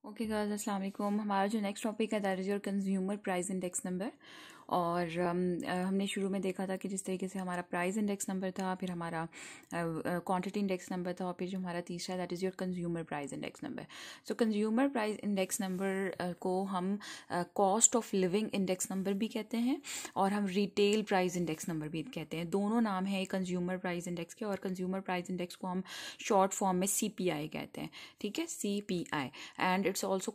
Okay girls, अस्सलाम वालेकुम। हमारा जो नेक्स्ट टॉपिक है that is your consumer price index number. और हमने शुरू में देखा था कि जिस तरीके से हमारा प्राइस इंडेक्स नंबर था, फिर हमारा क्वांटिटी इंडेक्स नंबर था, और फिर जो हमारा तीसरा that is your consumer price index number. So consumer price index number को हम cost of living index number भी कहते हैं और हम रिटेल प्राइस इंडेक्स नंबर भी कहते हैं। दोनों नाम है कंज्यूमर प्राइस इंडेक्स के, और कंज्यूमर प्राइस इंडेक्स को हम शॉर्ट फॉर्म में CPI कहते हैं। ठीक है, CPI। And it's also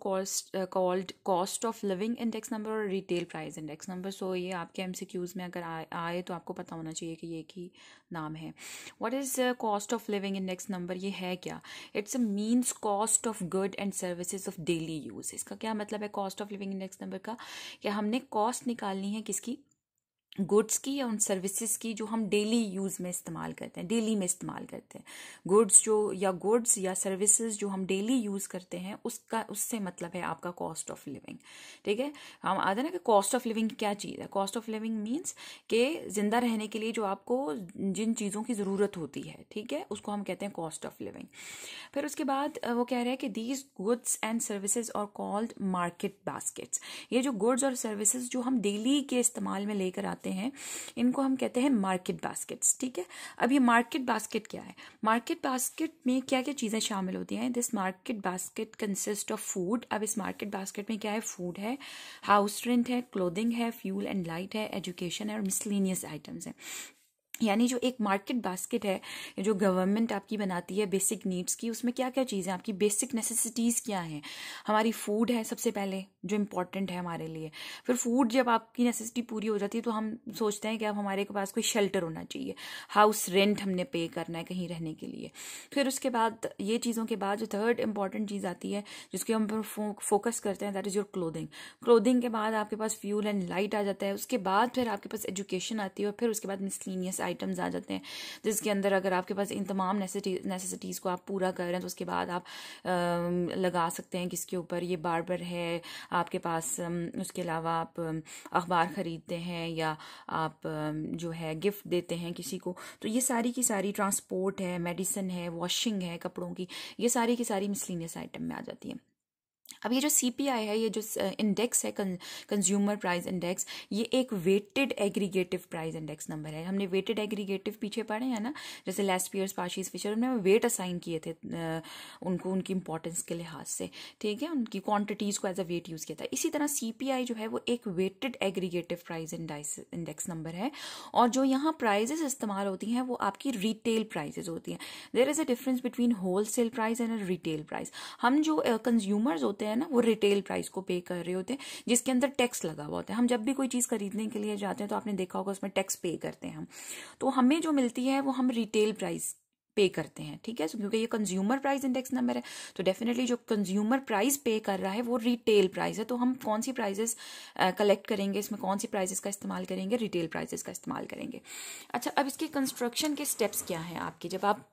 called cost of living index number और रिटेल प्राइस इंडेक्स नंबर। सो ये आपके MCQs में अगर आए तो आपको पता होना चाहिए कि ये एक ही नाम है। What is cost of living index number? ये है क्या? It's a means cost of good and services of daily use. इसका क्या मतलब है cost of living index number का? कि हमने कॉस्ट निकालनी है किसकी? गुड्स की या उन सर्विसेज की जो हम डेली यूज में इस्तेमाल करते हैं, डेली में इस्तेमाल करते हैं। गुड्स या सर्विसेज जो हम डेली यूज करते हैं, उसका उससे मतलब है आपका कॉस्ट ऑफ लिविंग। ठीक है, हम आते ना कि कॉस्ट ऑफ लिविंग क्या चीज़ है। कॉस्ट ऑफ लिविंग मीन्स कि जिंदा रहने के लिए जो आपको जिन चीज़ों की ज़रूरत होती है, ठीक है, उसको हम कहते हैं कॉस्ट ऑफ लिविंग। फिर उसके बाद वो कह रहे हैं कि these goods and services are called market baskets. ये जो गुड्स और सर्विसेज जो हम डेली के इस्तेमाल में लेकर आते हैं, इनको हम कहते हैं मार्केट बास्केट्स। ठीक है, अब ये मार्केट बास्केट क्या है? मार्केट बास्केट में क्या क्या चीज़ें शामिल होती हैं? This market basket consist of food. अब इस मार्केट बास्केट में क्या है? फूड है, हाउस रेंट है, क्लोथिंग है, फ्यूल एंड लाइट है, एजुकेशन है और मिसलेनियस आइटम्स हैं। यानी जो एक मार्केट बास्केट है जो गवर्नमेंट आपकी बनाती है बेसिक नीड्स की, उसमें क्या क्या चीज़ें, आपकी बेसिक नेसेसिटीज़ क्या हैं? हमारी फूड है सबसे पहले जो इम्पोर्टेंट है हमारे लिए। फिर फूड जब आपकी नेसेसिटी पूरी हो जाती है तो हम सोचते हैं कि अब हमारे के पास कोई शेल्टर होना चाहिए, हाउस रेंट हमने पे करना है कहीं रहने के लिए। फिर उसके बाद ये चीज़ों के बाद जो थर्ड इंपॉर्टेंट चीज़ आती है जिसके हम फोकस करते हैं, that is your clothing. Clothing के बाद आपके पास फ्यूल एंड लाइट आ जाता है। उसके बाद फिर आपके पास एजुकेशन आती है, और फिर उसके बाद मिसलेनियस आइटम्स आ जाते हैं, जिसके अंदर अगर आपके पास इन तमाम नेसेसिटीज़ को आप पूरा कर रहे हैं तो उसके बाद आप लगा सकते हैं किसके ऊपर? ये बार्बर है आपके पास, उसके अलावा आप अखबार ख़रीदते हैं या आप जो है गिफ्ट देते हैं किसी को, तो ये सारी की सारी, ट्रांसपोर्ट है, मेडिसिन है, वॉशिंग है कपड़ों की, ये सारी की सारी मिसलेनियस आइटम में आ जाती है। अब ये जो CPI है, ये जो इंडेक्स है कंज्यूमर प्राइस इंडेक्स, ये एक weighted aggregative price index number है। हमने वेटेड एग्रीगेटिव पीछे पढ़े हैं ना, जैसे लेस्पियर्स, पाशीज, फिशर, उन्होंने वेट असाइन किए थे उनको उनकी इंपॉर्टेंस के लिहाज से। ठीक है, उनकी क्वांटिटीज़ को एज अ वेट यूज़ किया था। इसी तरह CPI जो है वो एक weighted aggregative price index number है, और जो यहाँ प्राइजेस इस्तेमाल होती हैं वो आपकी रिटेल प्राइजेस होती हैं। There is a difference between wholesale price and retail price. हम जो कंज्यूमर्स होते हैं ना, वो रिटेल प्राइस को पे कर रहे होते हैं, जिसके अंदर टैक्स लगा हुआ होता है। हम जब भी कोई चीज़ खरीदने के लिए जाते हैं तो आपने देखा होगा उसमें टैक्स पे करते हैं हम, तो हमें जो मिलती है वो हम रिटेल प्राइस पे करते हैं। ठीक है, क्योंकि ये कंज्यूमर प्राइस इंडेक्स नंबर है तो डेफिनेटली जो कंज्यूमर प्राइस पे कर रहा है वो रिटेल प्राइस है। तो हम कौन सी प्राइजेस कलेक्ट करेंगे, इसमें कौन सी प्राइजेस का इस्तेमाल करेंगे? रिटेल प्राइजेस का इस्तेमाल करेंगे। अच्छा, अब इसके कंस्ट्रक्शन के स्टेप्स क्या हैं आपके? जब आप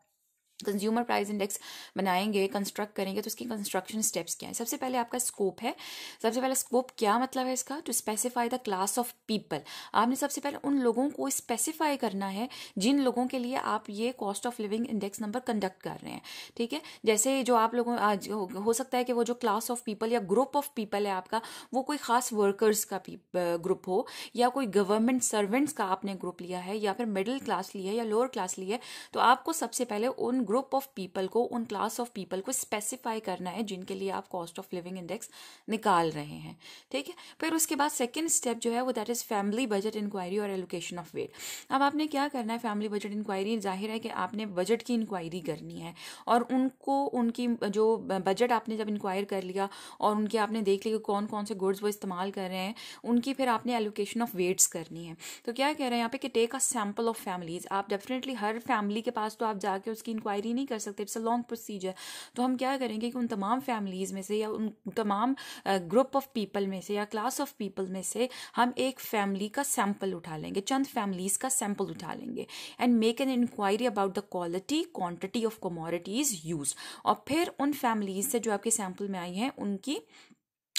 कंज्यूमर प्राइस इंडेक्स बनाएंगे, कंस्ट्रक्ट करेंगे, तो इसकी कंस्ट्रक्शन स्टेप्स क्या है? सबसे पहले आपका स्कोप है। सबसे पहले स्कोप क्या मतलब है इसका? To specify the class of people. आपने सबसे पहले उन लोगों को स्पेसिफाई करना है जिन लोगों के लिए आप ये cost of living index number conduct कर रहे हैं। ठीक है, जैसे जो आप लोगों आज हो सकता है कि वो जो क्लास ऑफ पीपल या ग्रुप ऑफ पीपल है आपका, वो कोई खास वर्कर्स का ग्रुप हो, या कोई गवर्नमेंट सर्वेंट्स का आपने ग्रुप लिया है, या फिर मिडिल क्लास लिया है या लोअर क्लास लिया है। तो आपको सबसे पहले उन ग्रुप ऑफ पीपल को, उन क्लास ऑफ पीपल को स्पेसिफाई करना है जिनके लिए आप कॉस्ट ऑफ लिविंग इंडेक्स निकाल रहे हैं। ठीक है, फिर उसके बाद सेकंड स्टेप जो है वो that is family budget inquiry और एलोकेशन ऑफ वेट। अब आपने क्या करना है? फैमिली बजट इंक्वायरी, जाहिर है कि आपने बजट की इंक्वायरी करनी है, और उनको उनकी जो बजट आपने जब इंक्वायर कर लिया और उनके आपने देख लिया कौन कौन से गुड्स वो इस्तेमाल कर रहे हैं, उनकी फिर आपने एलोकेशन ऑफ वेट्स करनी है। तो क्या कह रहे हैं यहाँ पे कि take a sample of families. आप डेफिनेटली हर फैमिली के पास तो आप जाके उसकी इंक्वायरी नहीं कर सकते, इट्स अ लॉन्ग प्रोसीजर। तो हम क्या करेंगे कि उन तमाम फैमिलीज में से या उन तमाम ग्रुप ऑफ पीपल में से या क्लास ऑफ पीपल में से हम एक फैमिली का सैंपल उठा लेंगे, चंद फैमिलीज का सैंपल उठा लेंगे, and make an inquiry about the quality quantity of commodities use. और फिर उन फैमिलीज से जो आपके सैंपल में आई हैं उनकी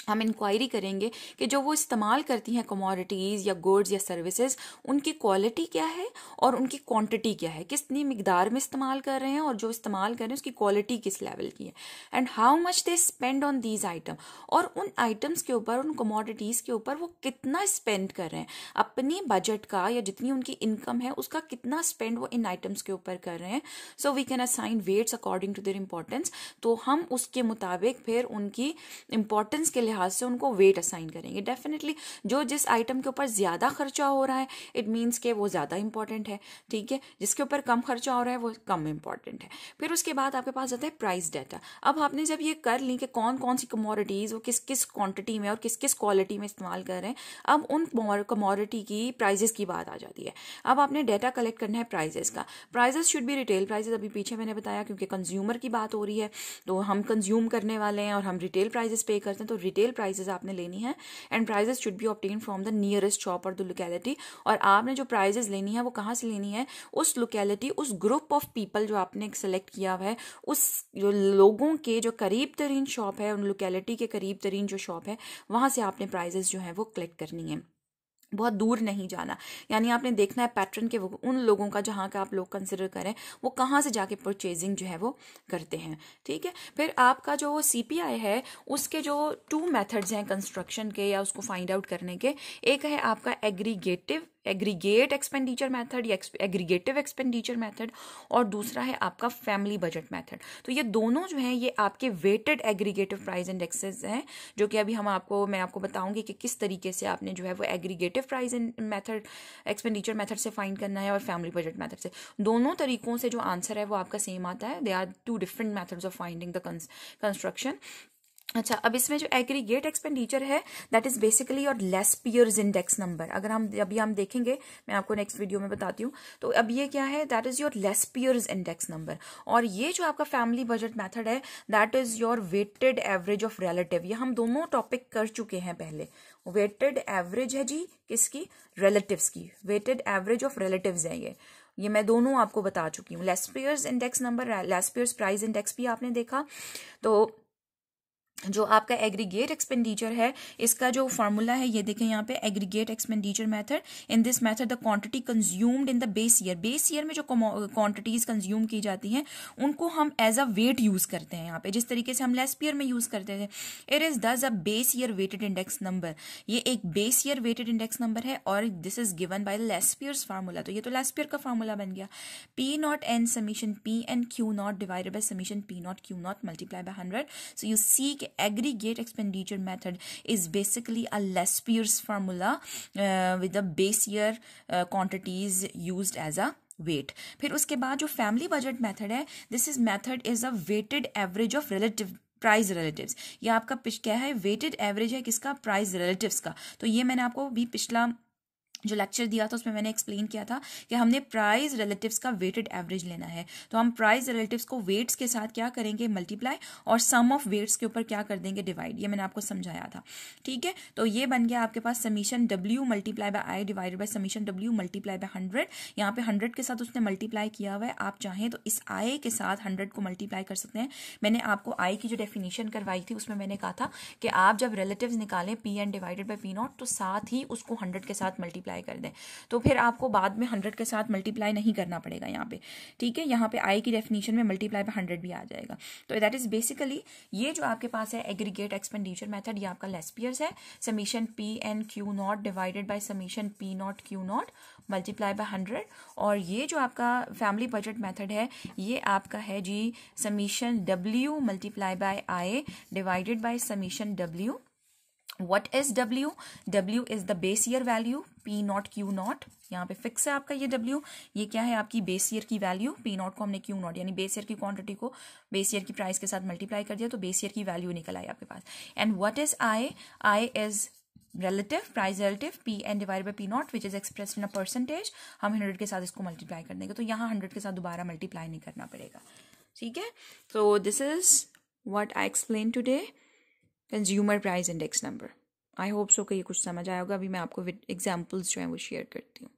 हम इंक्वायरी करेंगे कि जो वो इस्तेमाल करती हैं कमोडिटीज़ या गुड्स या सर्विसेज, उनकी क्वालिटी क्या है और उनकी क्वांटिटी क्या है, कितनी मिकदार में इस्तेमाल कर रहे हैं और जो इस्तेमाल कर रहे हैं उसकी क्वालिटी किस लेवल की है, and how much they spend on these item, और उन आइटम्स के ऊपर, उन कमोडिटीज़ के ऊपर वो कितना स्पेंड कर रहे हैं, अपनी बजट का या जितनी उनकी इनकम है उसका कितना स्पेंड वो इन आइटम्स के ऊपर कर रहे हैं. So we can assign weights according to their importance. तो हम उसके मुताबिक फिर उनकी इंपॉर्टेंस के लिहाज से उनको वेट असाइन करेंगे. डेफिनेटली जो जिस आइटम के ऊपर ज़्यादा खर्चा हो रहा है इट मीन्स के वो ज़्यादा इंपॉर्टेंट है, ठीक है. जिसके ऊपर कम खर्चा हो रहा है वो कम इंपॉर्टेंट है. फिर उसके बाद आपके पास आता है प्राइस डाटा. अब आपने जब ये कर ली कि कौन कौन सी कमोडिटीज़ वो किस किस क्वांटिटी में और किस किस क्वालिटी में इस्तेमाल कर रहे हैं, अब उन कमोडिटी की प्राइजेस की बात आ जाती है. अब आपने डाटा कलेक्ट करना है प्राइजेस का. Prices should be retail prices. अभी पीछे मैंने बताया क्योंकि कंज्यूमर की बात हो रही है तो हम कंज्यूम करने वाले हैं और हम रिटेल प्राइजेस पे करते हैं, तो रिटेल प्राइजेस आपने लेनी है. And prices should be obtain from the nearest shop और द लोकेलिटी. और आपने जो प्राइजेस लेनी है वो कहाँ से लेनी है, उस लोकेलिटी, उस ग्रुप ऑफ पीपल जो आपने सेलेक्ट किया हुआ है, उस जो लोगों के जो करीब तरीन शॉप है, उन लोकेलिटी के करीब तरीन जो शॉप है वहाँ से आपने प्राइजेस जो है वो कलेक्ट करनी है. बहुत दूर नहीं जाना, यानी आपने देखना है पैटर्न के उन लोगों का जहाँ का आप लोग कंसिडर करें वो कहाँ से जाके परचेजिंग जो है वो करते हैं, ठीक है. फिर आपका जो सीपीआई है उसके जो 2 मेथड्स हैं कंस्ट्रक्शन के या उसको फाइंड आउट करने के. एक है आपका एग्रीगेट एक्सपेंडिचर मेथड या एग्रीगेटिव एक्सपेंडिचर मेथड, और दूसरा है आपका फैमिली बजट मेथड. तो ये दोनों जो हैं ये आपके वेटेड एग्रीगेटिव प्राइस इंडेक्सेस हैं, जो कि अभी मैं आपको बताऊंगी कि किस तरीके से आपने जो है वो aggregative price method expenditure method से फाइंड करना है और फैमिली बजट मेथड से. दोनों तरीकों से जो आंसर है वो आपका सेम आता है. They are 2 different methods of finding the construction. अच्छा, अब इसमें जो एग्रीगेट एक्सपेंडिचर है that is basically your Laspeyres index number. अगर हम देखेंगे, मैं आपको नेक्स्ट वीडियो में बताती हूँ. तो अब ये क्या है, that is your Laspeyres index number. और ये जो आपका फैमिली बजट मेथड है that is your weighted average of relative. ये हम दोनों टॉपिक कर चुके हैं पहले. वेटेड एवरेज है जी किसकी, रिलेटिव्स की. वेटेड एवरेज ऑफ रिलेटिव्स है ये मैं दोनों आपको बता चुकी हूँ. Laspeyres index number, Laspeyres price index भी आपने देखा. तो जो आपका एग्रीगेट एक्सपेंडिचर है इसका जो फार्मूला है ये देखें यहाँ पे, aggregate expenditure method. In this method the quantity consumed in the base year में जो क्वांटिटीज कंज्यूम की जाती हैं उनको हम एज अ वेट यूज करते हैं यहाँ पे, जिस तरीके से हम लेस ईयर में यूज करते थे. It is thus a base year weighted index number. ये एक base year weighted index number है और this is given by Laspeyres formula. तो ये तो लेस ईयर का फार्मूला बन गया. P naught N summation P N Q naught divided by summation P naught Q naught multiply by 100. So you see aggregate expenditure method is basically a less Pierce formula with the base year quantities used as a weight. फिर उसके बाद जो family budget method है, this is method is a weighted average of relative price relatives. ये आपका क्या है, weighted average है किसका, प्राइस रिलेटिव्स का. तो ये मैंने आपको भी पिछला जो लेक्चर दिया था उसमें मैंने एक्सप्लेन किया था कि हमने प्राइस रिलेटिव्स का वेटेड एवरेज लेना है. तो हम प्राइस रिलेटिव्स को वेट्स के साथ क्या करेंगे, मल्टीप्लाई, और सम ऑफ वेट्स के ऊपर क्या कर देंगे, डिवाइड. ये मैंने आपको समझाया था, ठीक है. तो ये बन गया आपके पास summation W multiply by I divided by summation W multiply by 100. यहाँ पे 100 के साथ उसने मल्टीप्लाई किया हुआ है. आप चाहें तो इस आई के साथ 100 को मल्टीप्लाई कर सकते हैं. मैंने आपको आई की जो डेफिनेशन करवाई थी उसमें मैंने कहा था कि आप जब रिलेटिव्स निकालें P N divided by P naught तो साथ ही उसको 100 के साथ मल्टीप्लाई कर दें, तो फिर आपको बाद में 100 के साथ मल्टीप्लाई नहीं करना पड़ेगा यहाँ पे, ठीक है. यहाँ पे आई की डेफिनेशन में मल्टीप्लाई बाय 100 भी आ जाएगा. तो दैट इज बेसिकली ये जो आपके पास है एग्रीगेट एक्सपेंडिचर मेथड, ये आपका लेस पियर्स है. Summation P N Q naught divided by summation P naught Q naught multiply by 100. और ये जो आपका फैमिली बजट मेथड है ये आपका है जी summation W multiply by I divided by summation W. What is W? W is the base year value, P not Q not. यहाँ पे फिक्स है आपका ये W. ये क्या है, आपकी बेस ईयर की वैल्यू. P नॉट को हमने Q नॉट यानी बेस ईयर की क्वांटिटी को बेस ईयर की प्राइस के साथ मल्टीप्लाई कर दिया तो बेस ईयर की वैल्यू निकल आई आपके पास. And what is I? I is relative, price relative, P n divided by P not which is expressed in a percentage. हम 100 के साथ इसको मल्टीप्लाई कर देंगे तो यहाँ 100 के साथ दोबारा मल्टीप्लाई नहीं करना पड़ेगा, ठीक है. तो this is what I explain today, consumer price index number. I hope so कि ये कुछ समझ आया होगा. अभी मैं आपको एग्जाम्पल्स जो हैं वो शेयर करती हूँ.